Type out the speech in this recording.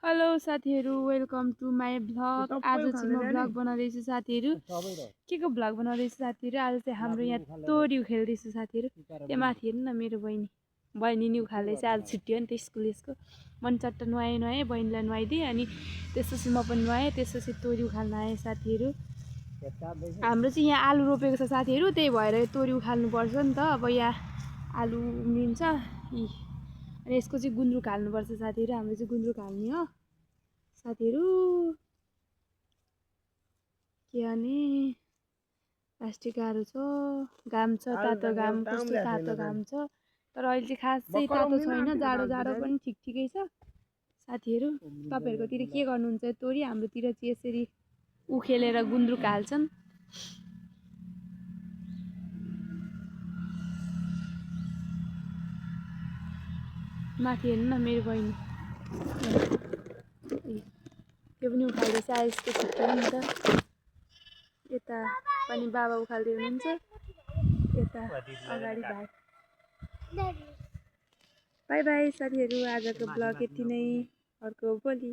Hello साथीहरू, welcome to my vlog. आज चाहिँ म भ्लग बनाउँदैछु साथीहरू। के को भ्लग बनाउँदैछु साथीहरू? आज चाहिँ हाम्रो यहाँ तोरी खेल्दैछु साथीहरू। त्यो माथि हेर्नु न, मेरो बहिनी नि उखाल्दैछ। आज छुट्टी हो नि त स्कुल यसको। मन चट्ट नुहाएँ, बहिनीलाई नुहाइदिएँ अनि त्यसपछि म पनि नुहाएँ। त्यसपछि तोरी उखाल्न आएँ साथीहरू। हाम्रो चाहिँ यहाँ आलु रोपेको छ साथीहरू, त्यही भएर तोरी उखाल्नुपर्छ नि त। अब यहाँ आलु उम्रिन्छ अनि यसको चाहिँ गुन्द्रुक हाल्नुपर्छ साथीहरू। हाम्रो चाहिँ गुन्द्रुक हाल्ने हो साथीहरू। के भने प्लास्टिक गाह्रो छ, घाम छ, तातो घाम, कस्तो तातो घाम छ। तर अहिले चाहिँ खासै तातो छैन, जाडो पनि ठिकै छ साथीहरू। तपाईँहरूकोतिर के गर्नुहुन्छ तोरी? हाम्रोतिर चाहिँ यसरी उखेलेर गुन्द्रुक हाल्छन्। माथि हेर्नु न, मेरो बहिनी त्यो पनि उखाल्दैछ। यसको छुट्टी हो नि त। यता पनि बाबा उखाल्दै हुनुहुन्छ, यता अगाडि भाइ। बाई बाई साथीहरू, आजको ब्लग यति नै। अर्को भोलि।